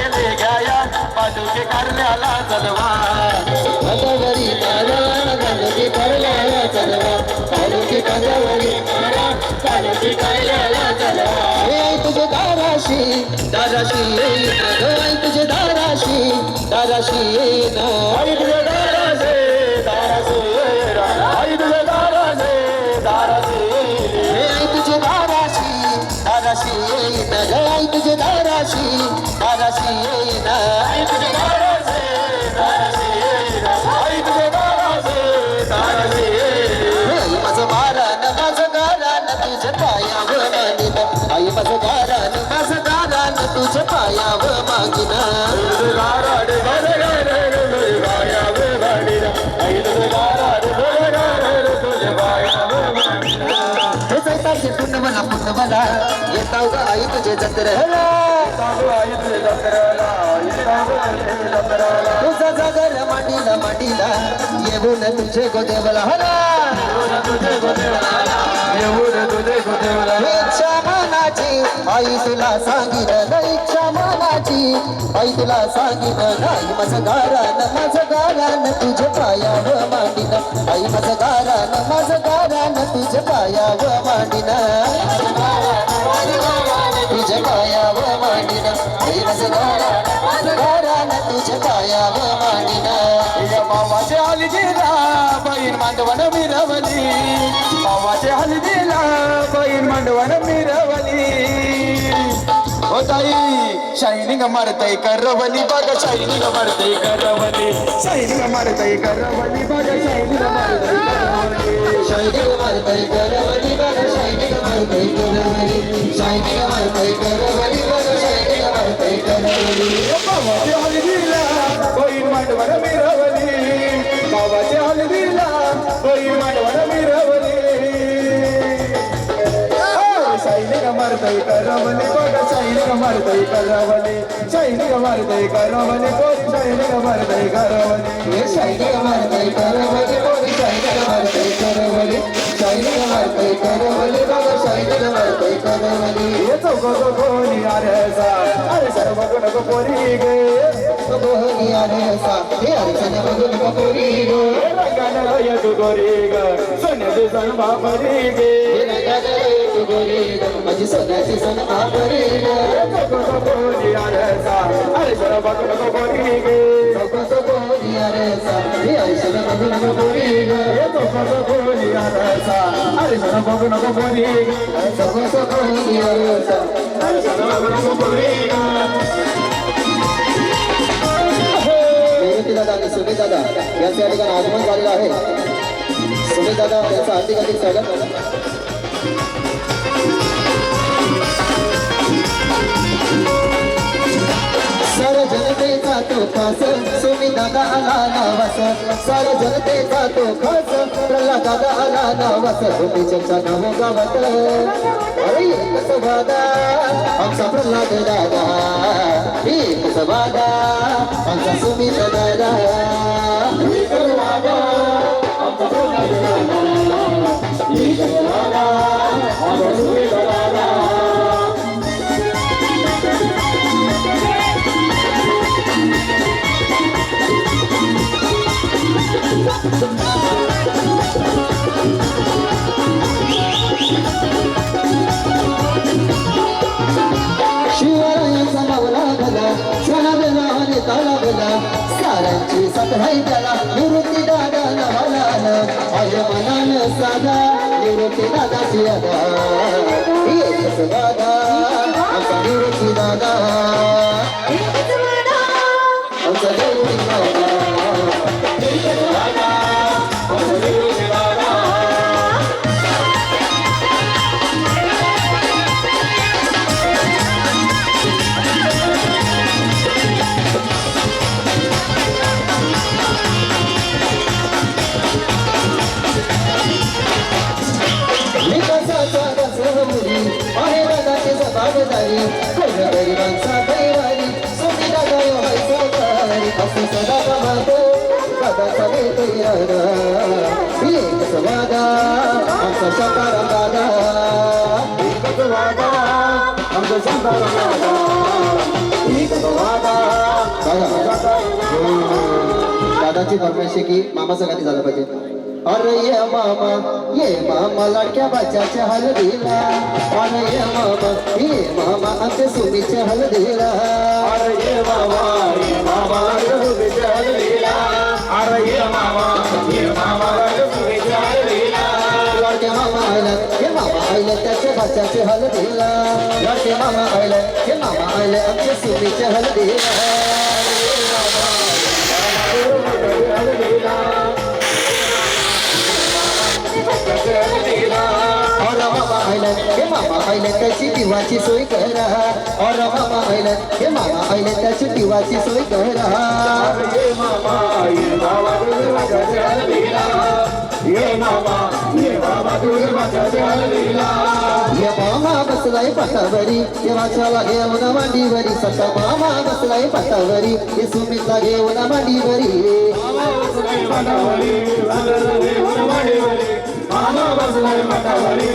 राहिले घ्याया पादुके करण्याला चलवा हातावरी मारा पादुके करण्याला चलवा पादुके पादवरी मारा पादुके करण्याला चलवा हे तुझे दाराशी दाराशी आई तुझे दाराशी दाराशी आई तुझे दारासे दारासे आई तुझे दारासे दारासे आई तुझे दाराशी दाराशी आई तुझे दाराशी दाराशी आई तुझे दारासे दारासे आई तुझे दारासे दारासे माझं गारान तुझ्या पायावर मागिन आई माझं गारान तुझ्या पायावर मागिन गाराड गाराड गायावे गाडीला आई तुझे गाराड गाराड तुझे गायावे गाडीला हे चैताचे पुण्यवला येताव ग आई तुझे जत्रेला आई तुझे जत्राला जत्राला तुझा जागर मांडीला येऊन तुझे गोदेवला हला तुझे गोदेवला येऊन तुझे गोदेवला इच्छा मनाची आई तुला सांगितलं इच्छा मनाची आई तुला सांगितलं आई माझं गारान तुझे पायावर मांडीन आई माझं गारान तुझे पायावर मांडीन तुझे पायावर मांडीन आई माझं गारान तुझे पायावर मांडीन मावाचे हलदीला बहीण मांडवण मिरवली मावाचे हलदीला बहीण मांडवण मिरवली ओ ताई शायनिंग मारतय करवली बघ शायनिंग मारतय करवली शायनिंग मारतय करवली बघ शायनिंग मारतय करवली शायनिंग मारतय करवली बघ शायनिंग मारतय करवली शायनिंग मारतय करवली बघ शायनिंग मारतय करवली मावाचे हलदीला बहीण मांडवण मिरवली मावाचे हलदीला बहीण मांडवण मिरवली शायनिंग मारतय करवली बघ शायनिंग मारतय करवली शायनिंग मारतय करवली पोरी शायनिंग मारतय करवली हे शायनिंग मारतय करवली पोरी शायनिंग मारतय करवली शायनिंग मारतय करवली बघ शायनिंग मारतय करवली हे चौकोनी आरसा अरे सर्व गुण पोरी गे गोहनी आले सा हे अर्चन बघून पोरी गो रंगाला तू गोरी ग सोन्याचे सण बापरी गे तू गोरी ग माझी सोन्याची सण बापरी ग चौकोनी आरसा अरे सर्व गुण पोरी गे गोहनी आले सा हे अर्चन बघून पोरी ग चौकोनी आरसा अरे सर्व गुण पोरी गे गोहनी आले सा अरे सर्व गुण पोरी गे दादा आणि सुमित दादा यांच्या ठिकाणी आगमन झालेलं आहे सुमित दादा यांचं हार्दिक स्वागत सार जनतेचा तो खास सुमित दादा आला नावास सार जनतेचा तो खास प्रल्हाद दादा आला नावास तुम्ही चर्चा नाव गावात अरे एकच वादा आमचा प्रल्हाद दादा एकच वादा आमचा सुमित दादा एकच वादा आमचा प्रल्हाद दादा एकच वादा आमचा सुमित दादा शिवरायांचा मावला भला सणावेला आणि ताला भला साऱ्यांची सतराई त्याला निवृत्ती दादा नवाला आय मनान साधा निवृत्ती दादाची अदा एकच दादा आमचा निवृत्ती दादा आमचा निवृत्ती दादा एकच दादा आमचा निवृत्ती दादा गरिबांचा कैवारी सुविधा असं सदा पाहतो दादाचा देतो एकच वादा आमचा शाकाराम दादा एकच वादा आमचा शाकाराम दादा एकच दादाची फरमाइश आहे की मामाचं गाणी झालं पाहिजे. अरे ये मामा लाडक्या बाच्याच्या हळदीला. अरे ये मामा आमच्या सुमीच्या हळदीला. अरे ये मामा सुमीच्या हळदीला. अरे ये मामा सुमीच्या हळदीला. लाडक्या मामा आयला हे मामा आयला त्याच्या बाच्याच्या हळदीला. लाडके मामा आयला हे मामा आयला आमच्या सुमीच्या हळदीला. और मामा आयला हे मामा आयला त्याची दिवाची सोय करा. और मामा आयला हे मामा आयला त्याची दिवाची सोय करा. ये मामा तुझे माझ्या हळदीला. ये मामा तुझे माझ्या हळदीला. ये मामा बसलाय पाटावरी देवाच्याला घेऊन मांडीवरी. सता मामा बसलाय पाटावरी हे सुमीला घेऊन मांडीवरी. मामा बसलाय पाटावरी मामा बसलाय पाटावरी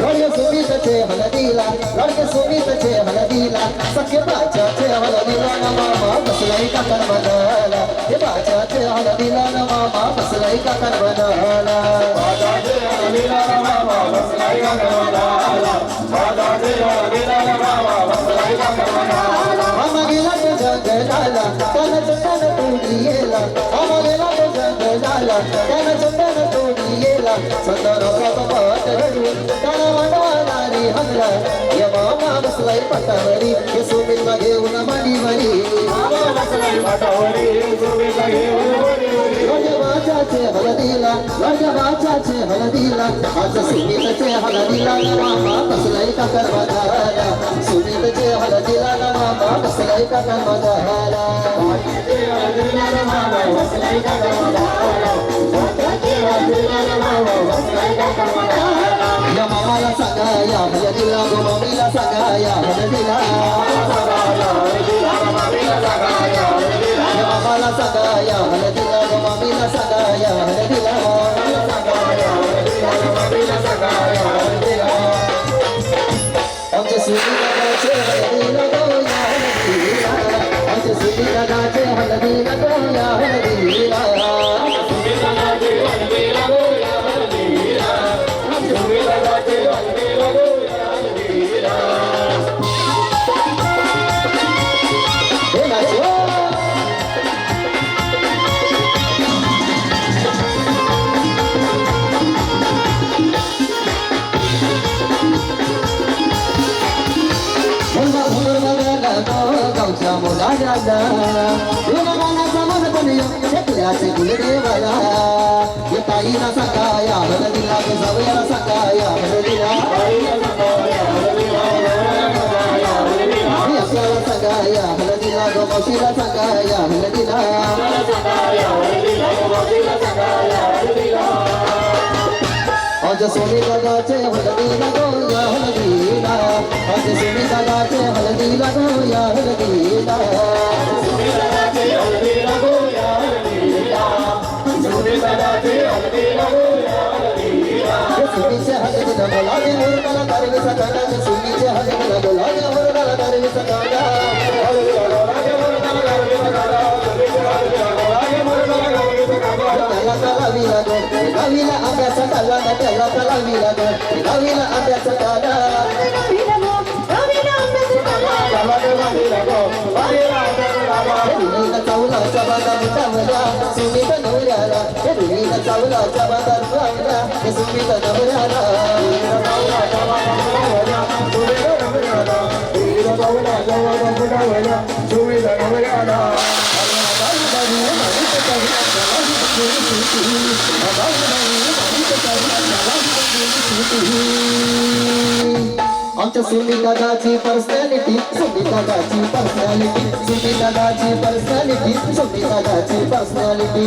लडके सुमीतचे हळदीला. लडके सुमीतचे हळदीला. सख्य बाच्याचे हळदीला न मामा बसलाय काकर बनाला. हे बाच्याचे हळदीला न मामा बसलाय काकर बनाला. मामा गेला तो जंगलाला त्यानं चट्टान तोडी येला. मामा गेला तो जंगलाला त्यानं चट्टान तोडी येला. संतानाचा पाठ घडून त्यानं वाटवालारी हल्ला. ये मामा बसलाय पाटावरी हे सुमीला घेऊन मांडीवरी. लडके हळदीला. लडके बाच्याचे हळदीला. आज सुमीतचे हळदीला न मामा बसलाय काकर बनाला. सुमीतचे हळदीला न मामा बसलाय काकर बनाला. या मामाला सांगा या हळदीला गो मम्मीला सांगा या हळदीला. या मामाला सांगा या हळदीला गो मम्मीला सांगा या हळदीला. आमच्या सुनीदादाचे हळदीला गो या हळदीला. आमच्या सुनीदादाचे हळदीला गो या हळदीला. हे नाचो. गावच्या मुलाला गाण्याचा मन पण शेतल्याचे गुलदेवाला. ये ताईला सांगा या हळदीला गे जावयाला सांगा या हळदीला. आपल्याला सांगा या हळदीला गो मावशीला सांगा या हळदीला. आज सोनी दादाचे हळदीला गो या हळदीला. आज सोनी दादाचे हळदीला गो या हळदीला. सुमीचे हळदीला बोलावे मुरगाला दारवी सकाळा. सुमीचे हळदीला बोलावे मुरगाला दारवी सकाळा. त्याला तलावीला गो गावीला आंब्याचा काला. त्याला तलावीला गो गावीला आंब्याचा काला. रुईला चावलाचा बाजार चावला सुमीत नवऱ्याला. हे रुईला चावलाचा बाजार चावला हे सुमीत नवऱ्याला. आमच्या सुमी दादाची पर्सनॅलिटी. सुमी दादाची पर्सनॅलिटी. सुमी दादाची पर्सनॅलिटी. सुमी दादाची पर्सनॅलिटी.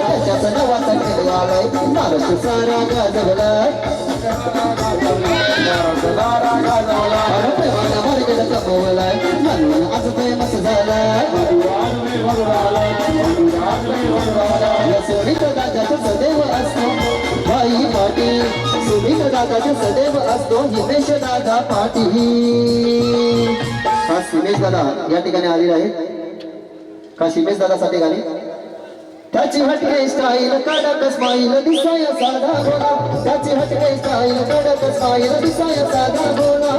त्याच्याचं नवाचा केलवालाय महाराष्ट्र सारा गाजवलाय. प्रेमाला मार्गेला कमवलाय म्हणून आज फेमस झालाय. या सोनीत दादाचा सदैव असतो. पायी पाटी सुमित दादाचे सदैव असतो हिमेश दादा पाटी हा हिमेश दादा या ठिकाणी आलेला आहे का हिमेश दादासाठी गाणी त्याची हटके स्टाईल कडक स्माईल दिसाय साधा बोला त्याची हटके स्टाईल कडक स्माईल दिसाय साधा बोला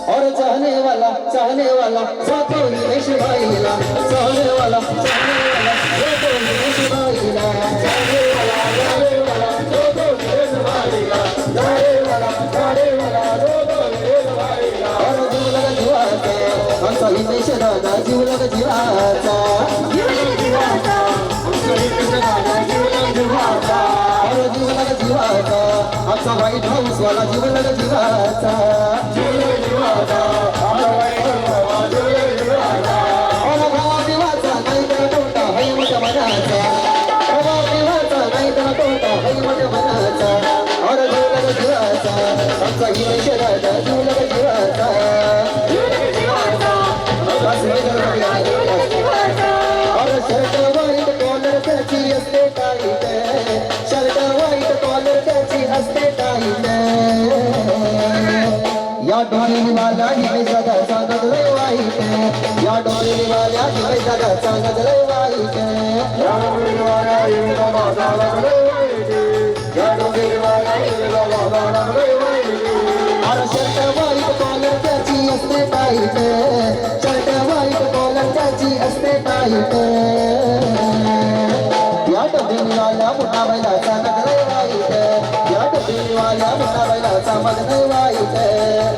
और चाहने वाला जातो हिमेश भाईला चाहने वाला जातो हिमेश भाईला चाहने वाला जातो हिमेश भाईला चाहने वाला जातो हिमेश भाईला और जीव लगा जीवाचा आमचा हिमेश दादा जीव लगा जीवाचा और जीव लगा जीवाचा आमचा व्हाईट हाऊस वाला जीव लगा जीवाचा या डोली वाला हिमेश दादा सांगत लय वाईट या डोली वाला हिमेश दादा सांगत लय वाईट या डोली वाला हिमेश दादा सांगत लय वाईट या डोली वाला हिमेश दादा सांगत लय वाईट अरे शर्ट वाईट कॉलर त्याची असते टाईट शर्ट वाईट कॉलर त्याची असते टाईट या डोली वाला मोठा बैला सांगत लय वाईट या डोली वाला मोठा बैला सांगत लय वाईट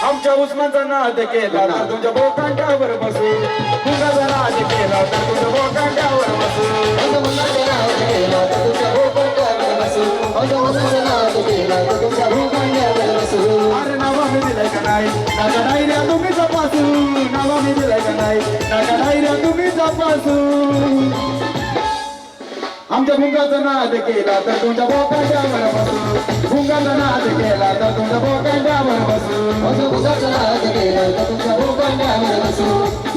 आमच्या उस्मानचा नाद केला तर तुमच्या बोकांड्यावर बसू तुझा नाद केला तर तुझ्या बोकांड्यावर बसू अरे नावा मी दिलाय का नाही नाका डायऱ्या तुम्ही तपासू नावा मी दिलाय का नाही नाका डायऱ्या तुम्ही तपासू आमच्या भुंगाचा नाद केला तर तुमच्या बोकांड्यावर बसू भुंगाचा नाद केला तर तुमच्या बोकांड्यावर बसू भुंगाचा नाद केला तर तुमच्या बोकांड्यावर बसू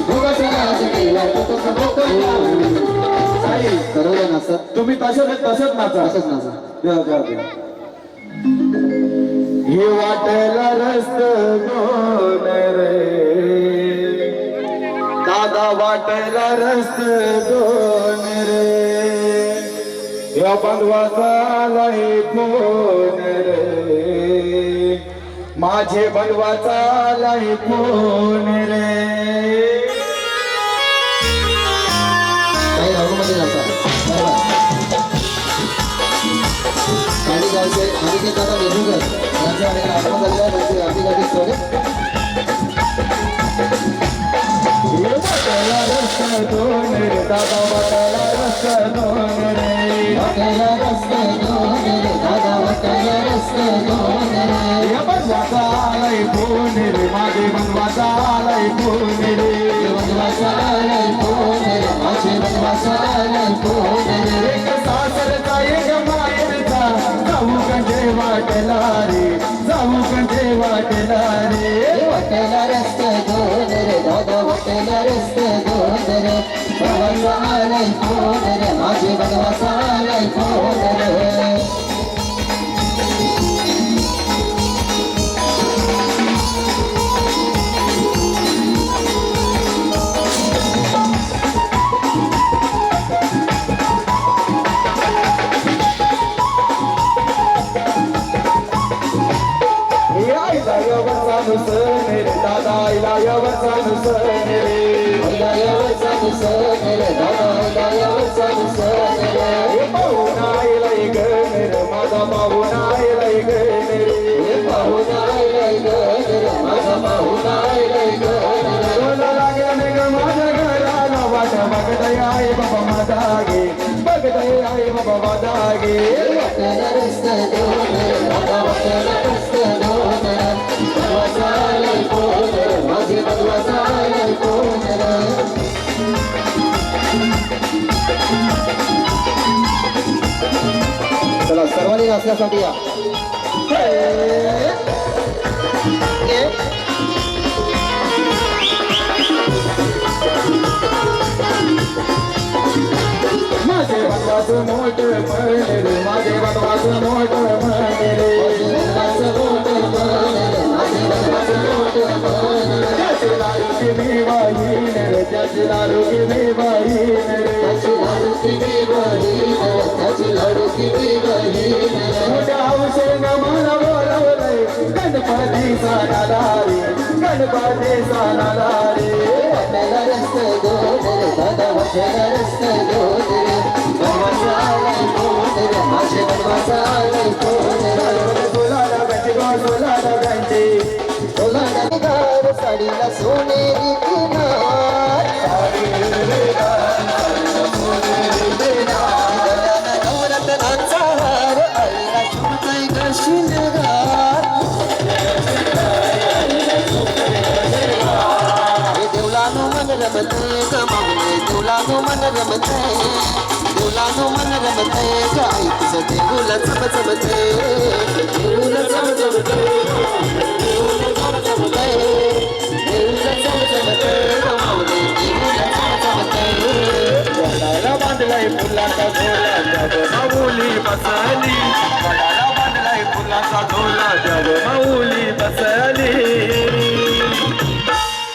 भुंगाचा नाद केला तर तुमच्या बोकांड्यावर ठरवलं ना सर तुम्ही तसंच नाचा हे वाटेला रस्त दोन रे दादा वाटेला रस्त दोन रे या बंधवाचा आलाय फोन रे माझे बंधवाचा आलाय फोन रे काही राऊंडमध्ये जाता गाडी जायचे आणि दादा नेहमीकर यांच्या आणि आपण झालेल्या त्यांची आपली गाडी सोडे रस्ता दोन रे दादा वाटायला रस्ता दोन रे वाटायला रस्ता दोन रे दादा वाटायला रस्ता दोन रे वाटेला रे जाऊ कंठे वाटेला रे वाटेला रस्ते दोन रे दादा वाटेला रस्ते दोन रे प्रवासा आलाय कोण रे माझे बनवासा आलाय कोण रे मेरे दादा इलायावरचा नुसर रे इलायावरचा नुसर रे दादा इलायावरचा नुसर रे पाहुणा इलाय ग मेरे माझा पाहुणा इलाय ग मेरे पाहुणा इलाय ग मेरे माझा पाहुणा इलाय ग बोला लागले ग माझ्या घराला वाट बघताय आहे बाबा माझा गे बघताय आहे बाबा माझा गे वाटेला रस्ते दोन रे दादा वाटेला रस्ते दोन रे बनवासालाय कोण रे माझे बनवासालाय कोण रे चला सर्वांनी नाचण्यासाठी या माझे बनवाचं मोठ म्हणे रे माझे बनवाचं मोठ म्हणे रे त्याची दारू की मी वाहीन रे त्याची दारू की मी वाहीन रे मोठ्या हौसेनं मला बोलवलंय गणपती सणाला रे गणपती सणाला रे वाटेला रस्ते दोन रे दादा वाटेला रस्ते दोन रे बनवासालाय कोण रे माझे बनवासालाय कोण रे सोला डब्यांची सोला डबीदार साडीला सोनेरी किनार नवरत्नांचा हार आईला झुमतोय ग शिंगार देवलानो मन रमते ग मागणे देवलानो मन रमते देवलानो मन रमते ग आई तुझं देऊला चमचमते देऊला चमचमते देऊला चमचमते देऊला चमचमते ग मागणे देऊला चमचमते वडाला बांधलाय फुलाचा झोला जग माऊली बसली वडाला बांधलाय फुलाचा झोला जग माऊली बसली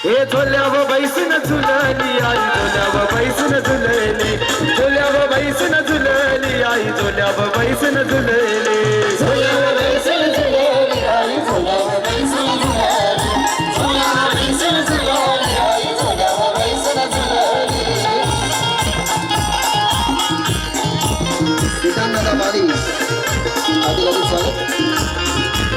हे झोल्यावर बैसून झुलली आई झोल्यावर बैसून झुलली झोल्यावर बैसून झुलली आई झोल्यावर बैसून झुलली झोल्यावर बैसून झुलली आई झोल्यावर बैसून झुलली झोल्यावर बैसून झुलली आई झोल्यावर बैसून झुलली सीतांना मारी आधी आधी स्वागत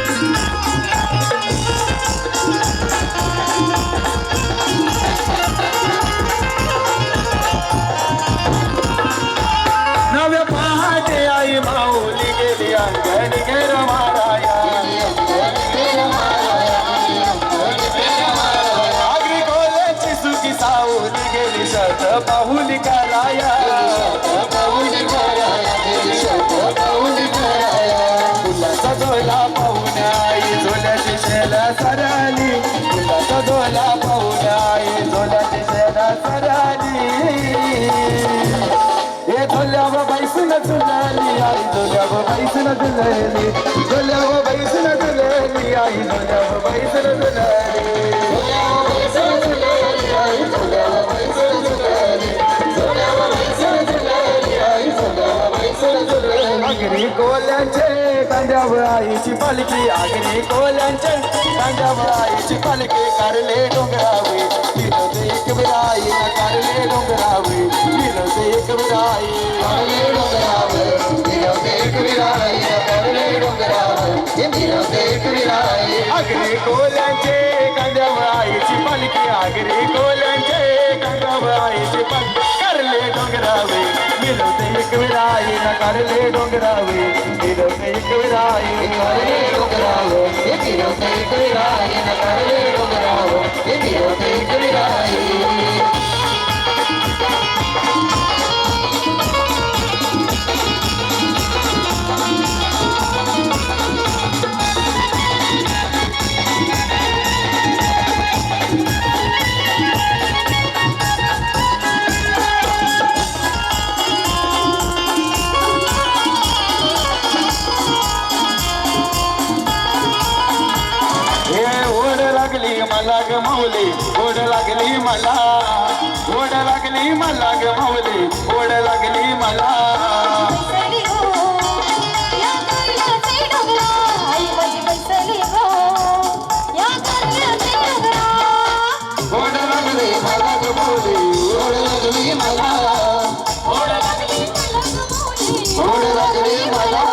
नव्या पहाटे आई माऊली गेली अंगण घेर माराया आगरी कोल्याची सुकी सावली गेली शत पाहुली कराया फुलाचा झोला पाहून आई झोल्याची शेला सराली फुलाचा झोला पाहून आई झोल्याची शेला सराली हे झोल्यावर बैसून झुलली आई झोल्यावर बैसून झुलली झोल्यावर बैसून झुलली आई झोल्यावर बैसून झुलली आगरी कोल्यांचे कांद्यावर आईची पालखी आगरी कोल्यांचे कांद्यावर आईची पालखी कारले डोंगरावे फिरवते एक विराई कारले डोंगरावे फिरवते एक विराई कारले डोंगरावे फिरवते एक विराई कारले डोंगरावे फिरवते एक विराई आगरी कोल्यांचे कांद्यावर आईची पालखी आगरी कोल्यांचे कांद्यावर आईची पालखी कारले डोंगरावे फिरवते एक विराई कारले डोंगरावे फिरवते एक विराई कारले डोंगरावे फिरवते एक विराई कारले डोंगरावे फिरवते एक विराई लागली मला ग माऊली ओढ लागली मला ओढ लागली मला ग माऊली ओढ लागली मला बैसली गो या कळल्याचे डोंगरा आई माझी बैसली गो या कळल्याचे डोंगरा ओढ लागली मला ग माऊली ओढ लागली मला ओढ लागली मला ग माऊली ओढ लागली मला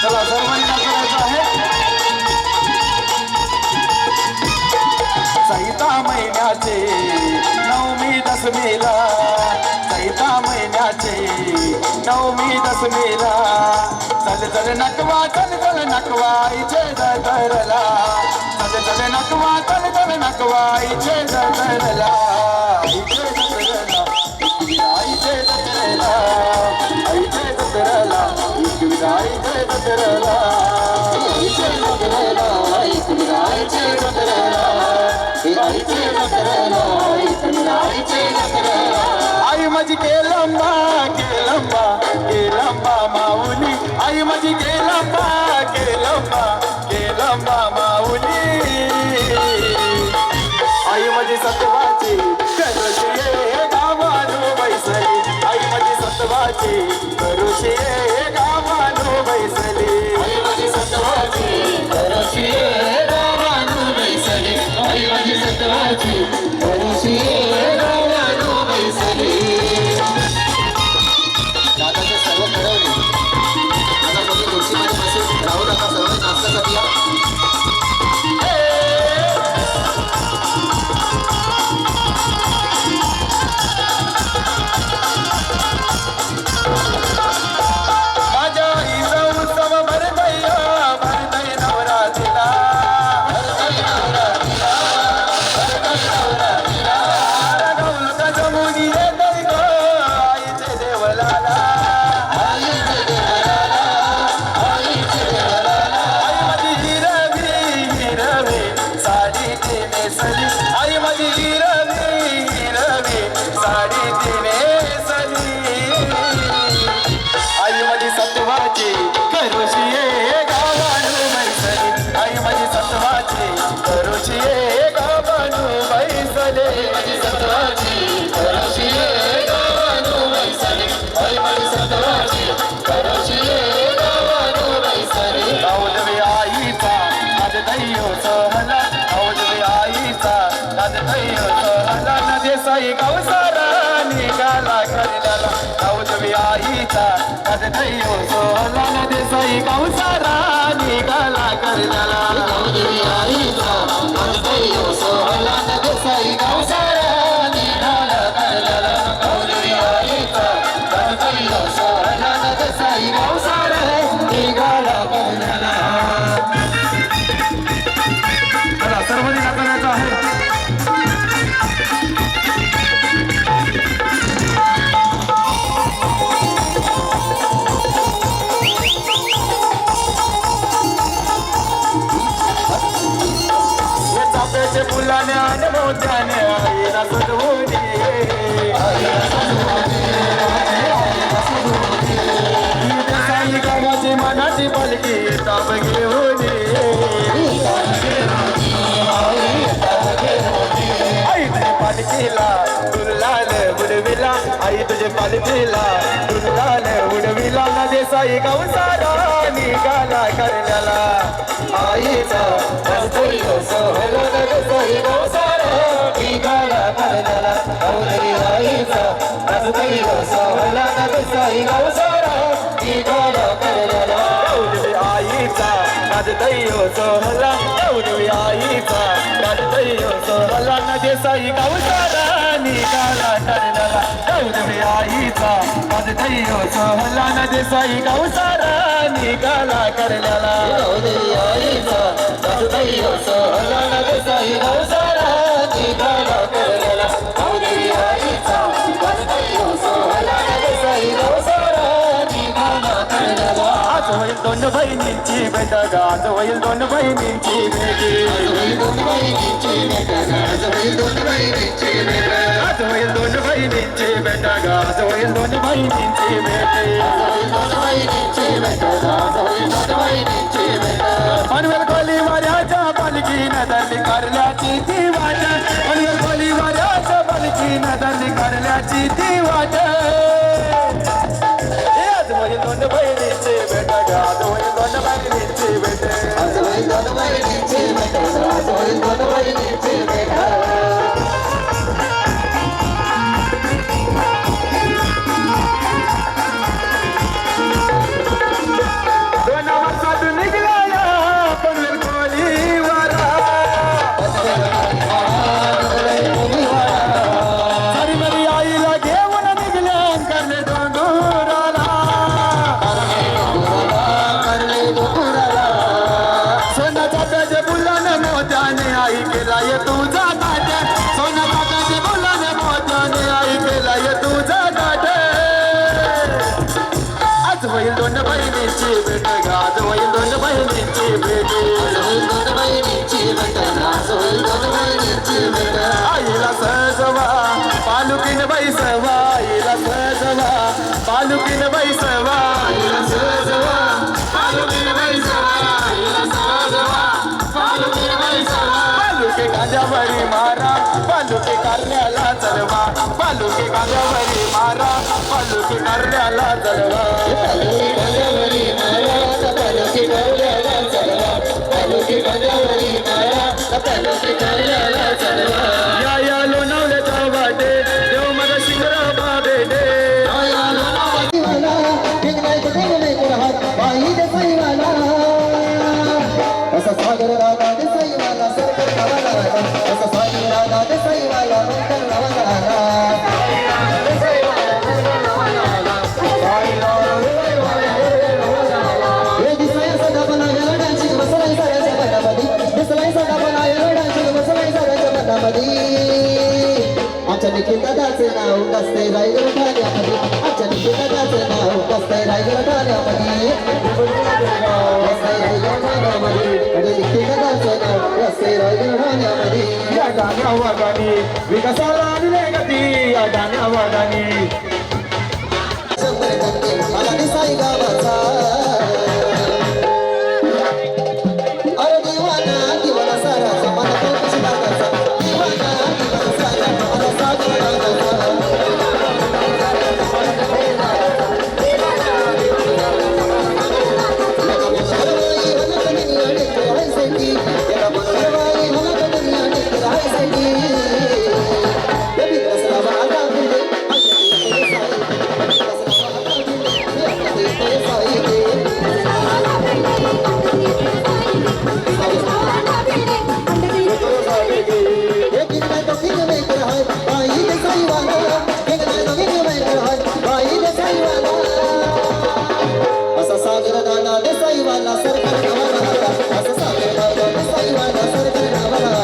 चला सर्वांनी नाचायचं आहे चैता महिन्याचे नवमी दशमीला चैता महिन्याचे नवमी दशमीला चल चल नकवा इचे दरला चल चल नकवा इचे दरला इचे दरला इचे दरला इचे दरला इचे दरला आई माझी केलंबा केलंबा केलंबा माऊली आई माझी केलंबा केलंबा केलंबा माऊली आई माझी सत्वाची करुषी गावानो बैसली आई माझी सत्वाची करुषी गावानो बैसली आई माझी सत्वाची करुषी गावानो बैसली आई माझी सत्वाची करुषी गावानो बैसली दादाचे सर्व ठरवले आता तुम्ही खुर्चीमध्ये बसून राहू नका सर्व नाचण्यासाठी या आई माझी हिरवी साडी तिने सली आई माझी सत्वाची करुषी गावानू बैसली आई माझी सत्वाची करुषी गावानू बैसले माझी सत्वाची करुषी गावानू बैसली आई माझी सत्वाची करुषी गावानू बैसली गावलवी आईचा माझ दैव सहला देसाई गावसारा निघाला करल्याला गावदेवी आईचा दैव सोहला देसाई गावसारा निघाला करल्याला गावदेवी आईचा दैव सोहला देसाई गावसारा निघाला करल्याला गावदेवी आईचा दैव सोहला देसाई गावसारा निघाला करल्याला चला सर्वांनी नाचायचं आहे फुलाने आणि मोत्याने आईला सजवून साई गावाची मनाची पालखी ताप घेऊन आई तुझे पालखीला दुर्लाल उडविला आई तुझे पालखीला दुर्लाल उडविला ना देसाई गावसारा निघाला करण्याला आईचा सोहला ना देसाई गावसारा निघाला करण्याला गावदेवी आईचा सोहला ना देसाई गावसारा निघाला करण्याला गावदेवी आईचा दैव सोहला गावदेवी आईचा दैव सोहला ना देसाई गावसारा निघाला करण्याला गावदेवी आईचा दैव सोहला ना देसाई गावसारा निघाला करण्याला गावदेवी आईचा दैव सोहला ना देसाई गावसारा निघाला करण्याला गावदेवी आईचा दैव सोहला ना देसाई गावसारा निघाला करण्याला आज दोन बहिणींची भेट ग आज होईल दोन बहिणींची भेट दोन बहिणींची भेट आज होईल दोन बहिणींची भेट आज होईल दोन बहिणींची भेट ग आज होईल दोन बहिणींची भेट दोन बहिणींची भेट आज होईल दोन बहिणींची भेट पनवेल कोली वाऱ्याच्या पालखीनं धरली कारल्याची ती वाट पनवेल कोली वाऱ्याच्या पालखीनं धरली कारल्याची ती वाट आज होईल दोन बहिणींची भेट ग आज होईल दोन बहिणींची भेट आज होईल दोन बहिणींची भेट आज होईल दोन बहिणींची भेट दोन वर्षात निघाला पनवेल कोली वारा सारी मरी आईला घेऊन निघल्या करले डोंगराला सोनाचा त्याचे बुलाने मोत्याने आई केला ये तुझा ताट सोनाचा त्याचे बुलाने मोत्याने आई केला ये तुझा ताट आज होईल दोन बहिणींची भेट ग आज होईल दोन बहिणींची भेट दोन बहिणींची भेट आज होईल दोन बहिणींची भेट आईला सहजवा पालुकीन बैसवा आईला सहजवा पालुकीन बैसवा आईला सहजवा पालुकीन बैसवा आईला सहजवा पालुकीन बैसवा पालुके गांजावरी मारा पालुके कारल्याला चलवा पालुके गांजावरी मारा पालुके कारल्याला चलवा गंगावरी माया तालुकी गवल्याला चलवा तालुकी गंगावरी माया तालुकी गवल्याला चलवा या लोणावल्याचा वाटे देव मग शिंगरा बाबेडे वाला एक नाही तर नाही राहत बाई देसाईवाला असा सागर राधा देसाईवाला सरकार गावाला असा सागर राधा देसाईवाला मंगल गावाला हे दिसाया सदा बनायला डान्सिंग मसालाई साऱ्याच्या मनामध्ये दिसलाई सदा बनायला डान्सिंग मसालाई साऱ्याच्या मनामध्ये आमच्या निखिल दादाचे नाव कसते रायगड ठाण्यामध्ये आमच्या निखिल दादाचे नाव कसते रायगड ठाण्यामध्ये कसते रायगड ठाण्यामध्ये म्हणजे निखिल दादाचे नाव कसते रायगड ठाण्यामध्ये या गाण्या वागानी विकासाला आणले गती या गाण्या वागानी शंभर टक्के मला दिसाई गावाचा अरे दिवाना दिवाना सारा मला कौतुक दादाचा दिवाना दिवाना सारा मला सागर दादाचा असा सागर दादा देसाईवाला सरकार गावाला असा सागर दादा देसाईवाला सरकार गावाला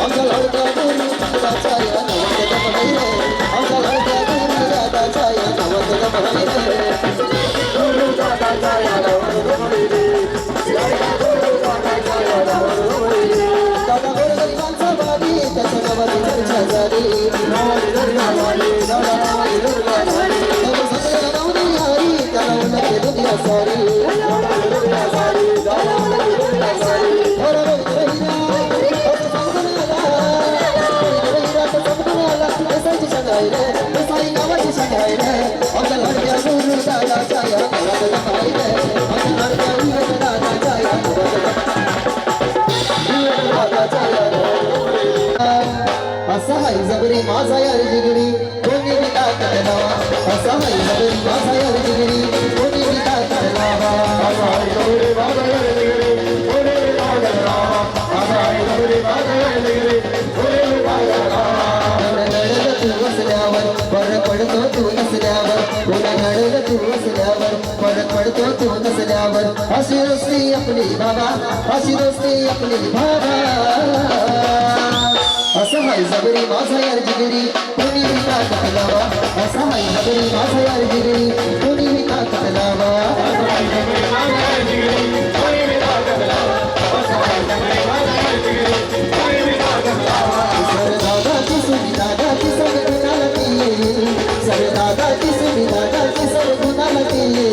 आमचा लडका गुरु दादाचा या नावाचा महिरे आमचा लडका गुरु दादाचा या नावाचा महिरे गुरु दादाचा या नावाचा महिरे दादा गोरगरिबांचा वाली त्याच्या नावाची चर्चा झाली त्याला उन्हाचे दुनिया सारी असा हाय जबरी माझा यार जिगरी कोणी विदा करनावा असा हाय जबरी माझा यार जिगरी कोणी विदा करनावा असा हाय जबरी माझा यार जिगरी कोणी विदा करनावा असा हाय जबरी माझा यार जिगरी कोणी विदा करनावा अशी दोस्ती आपली भारा असं हाय जबरी माझा यार जिगरी कोणी ही ताकद लावा असं हाय जबरी माझा यार जिगरी कोणी ही ताकद लावा सरदादाची सुनी दादाची सर गुणाला केली सरदादाची सुनी दादाची सर गुणाला केली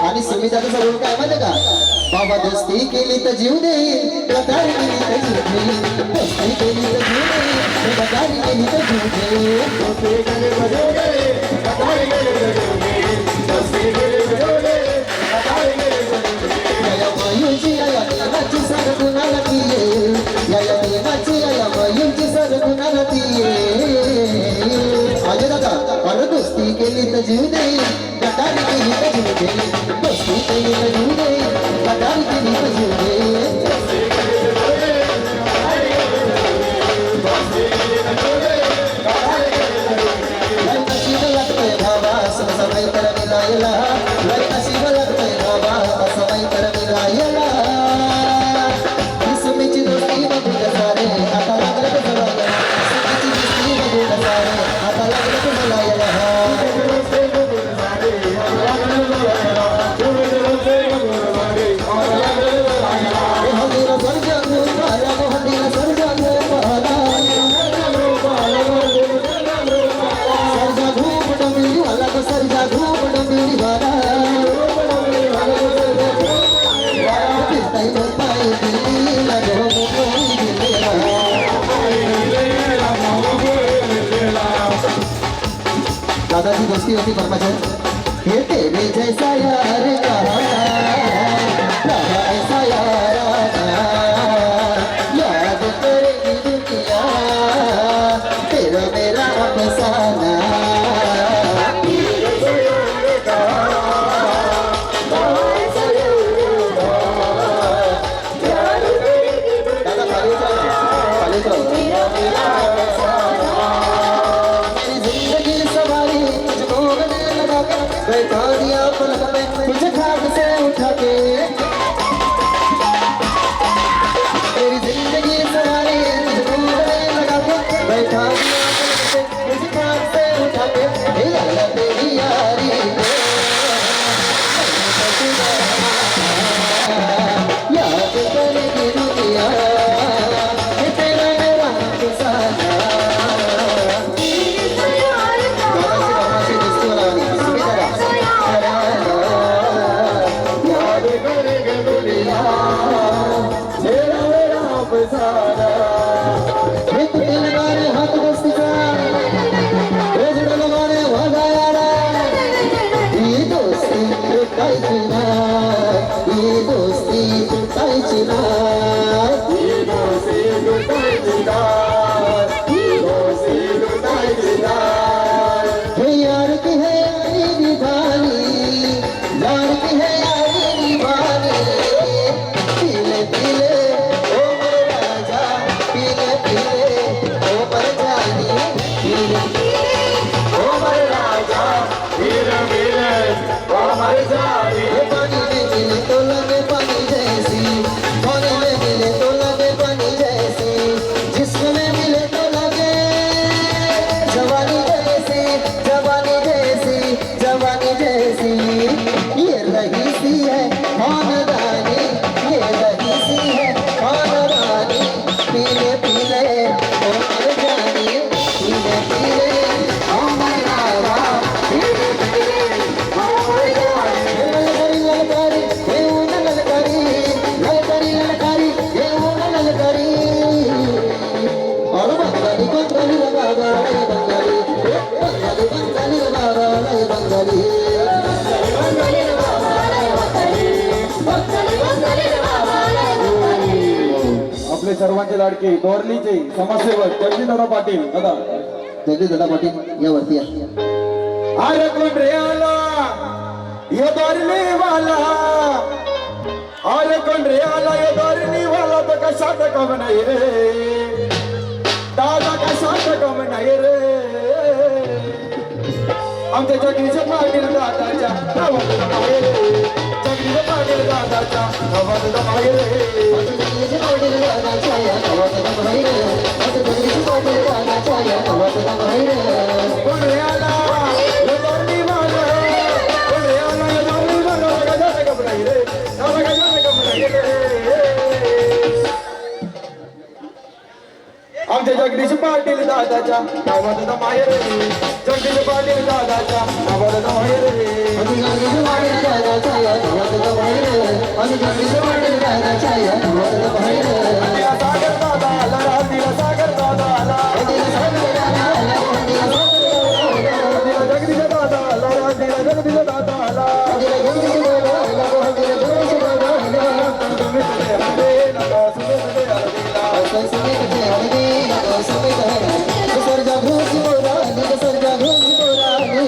आणि सुमिताचं सर्व काय माहिती का बाबा दोस्ती केली तर जीव देईल गद्दारी केली तर जीव देईल दोस्ती केली तर जीव देईल गद्दारी केली तर जीव देईल दोस्ती केली तर जीव देईल गद्दारी केली तर जीव देईल दोस्ती केली तर जीव देईल गद्दारी केली तर जीव देईल या मायूची या देवाची सर गुणाला केली या देवाची या मायूची सर गुणाला केली अजय दादा अरे दोस्ती केली तर जीव देईल गद्दारी केली तर जीव देईल दोस्ती केली तर जीव देईल गद्दारी केली तर जीव देईल नशीब लागतंय भावा असं समय तर मिळायला नशीब लागतंय भावा असं समय तर मिळायला सुमीची दोस्ती बघून सारे आता लागलं तर जवळ सुमीची दोस्ती बघून सारे आता लागलं तर बोलायला सरजा घूम डंबिरी वाला फिरताई पाय दिल्ली लगो दादाजी दोस्ती होती कर्मचारी हे तेरे जैसा यार कहा दादा ऐसा यार याद करेगी दुनिया तेरा मेरा अफसाना बैठा दिया पलक में तुझे खाट से उठा के तेरी जिंदगी सवारी तुझको गले लगा के बैठा दिया पलक में तुझे खाट से उठा के हिला तेरी यारी याद करेगी दुनिया तेरा मेरा अफसाना हाथ दोस्ती का लगाने वाला यारा ये दोस्ती तुटायची ना ये दोस्ती तुटायची ना ये दोस्ती तुटायची ना ये दोस्ती तुटायची ना हे यार की है यारी निभानी यार की है यारी निभानी पीले पीले ओ मेरे राजा पीले पीले ओ पर जानी पीले पीले ओ मेरे राजा पीले पीले ओ मर जानी पानी में मिले तो लगे पानी जैसी पानी में मिले तो लगे पानी जैसी जिस्म में मिले तो लगे जवानी जैसी जवानी जैसी जवानी जैसी ये रही सी है खानदानी ये रही सी है खानदानी पीले पीले ओ मर जानी पीले पीले ओ मर जावा पीले पीले ओ मर जानी ललकारी ये उन ललकारी ललकारी ललकारी ये उन ललकारी और बंगाली बंगाली बाबा रे बंगाली बंगाली बंगाली बाबा रे बंगाली आपले सर्वांचे लाडके दोरलीचे समाजसेवक जगदीशदादा पाटील दादा जगदीशदादा पाटील या वरती या अरे कोण रे आला यो दोरली वाला अरे कोण रे आला यो दोरली वाला तो कशात कम नाही रे दादा कशात कम नाही रे आमच्या जगदीश पाटील दादाच्या नावात आहे रे जगदीश पाटील दादाच्या नावात दमाई रे जगदीश पाटील दादाच्या या नावात दमाई रे जगदीश पाटील दादाच्या या नावात दमाई रे कोण रे आला रे दोन्ही माला कोण रे आला रे दोन्ही माला गजाने घबराई रे गजाने घबराई रे आमच्या जगदीश पाटील दादाच्या नावात दमाई रे जगदीश पाटील दादाच्या नावात दमाई रे जगदीश पाटील दादाच्या या नावात दमाई रे जगदीश पाटील दादाच्या या नावात दमाई रे सागर दादा आला रात्रीला सागर दादा आला जगदीश दादा आला रात्रीला जगदीश दादा आला सर्जा घोष मोरानी सर्जा घोष मोरानी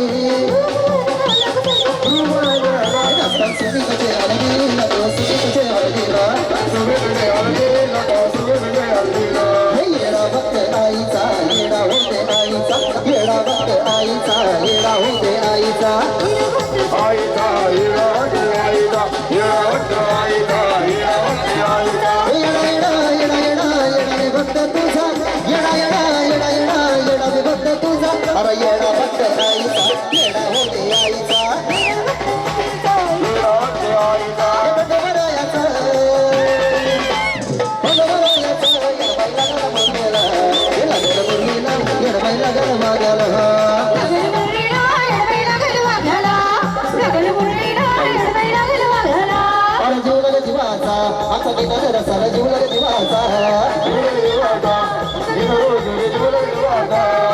सुमिकचे हळदी नको सुमिकचे हळदीला येडा भक्त आईचा येडा होते आईचा येडा भक्त आईचा येडा होते आईचा आईचा हिरा आईचा येडा येडा येडा येडा येडा रे भक्त तुझा येडा येडा येडा येडा येडा रे भक्त तुझा अरे येडा भक्त आईचा येडा होते आईचा भगवरायाचा भगवरायाचा येडा बैला गडबडीला अरे जीवलग जीवाचा आमचा गेला रसाला जीवलग जीवाचा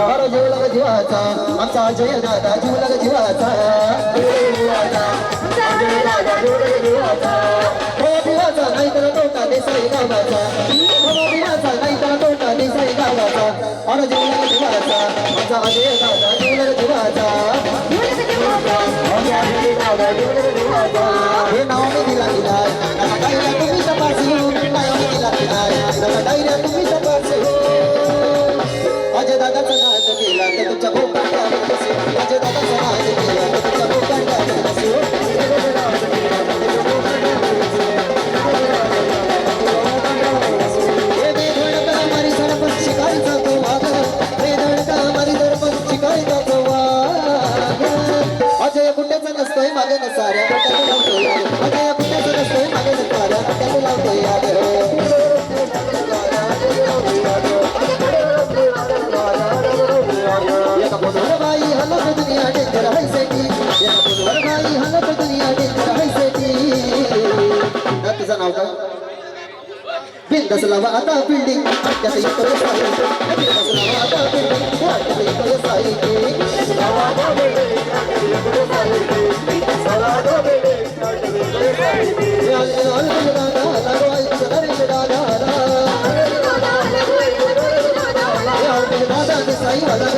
अरे जीवलग जीवाचा आमचा जय दादा जीवलग जीवाचा दिवाचा नाही तर तोटा देसाई गावाचा दिवाचा नाही तर तोटा देसाई गावाचा अरे जीवलग जीवाचा आमचा अजय दादा जीवलग जीवाचा हे नाव मी दिला दिलाय डायऱ्या तुम्ही तपासी नाव मी दिला दिलाय डायऱ्या तुम्ही तपासी अजय दादाचा नाद केला तर तुमच्या भोकांड्यावर बसू अजय दादाचा नाद केला तर तुमच्या भोकांड्यावर बसू हे धडका मारी सरपंच शिकायचा तो वाघ हे धडका मारी सरपंच शिकायचा तो वाघ अजय कुंड्याचा नसतोय मागे नसाऱ्या त्याला लावतोय अजय कुंड्याचा नसतोय मागे नसाऱ्या त्याला लावतोय एका बोलवर बाई हलत दुनिया डेंजर हाय सेटी एका बोलवर बाई हलत दुनिया डेंजर हाय सेटी तिचं नाव काय बिंदस लावा आता बिल्डिंग त्यात येतो साई बिंदस लावा आता बिल्डिंग त्यात येतो साई दादा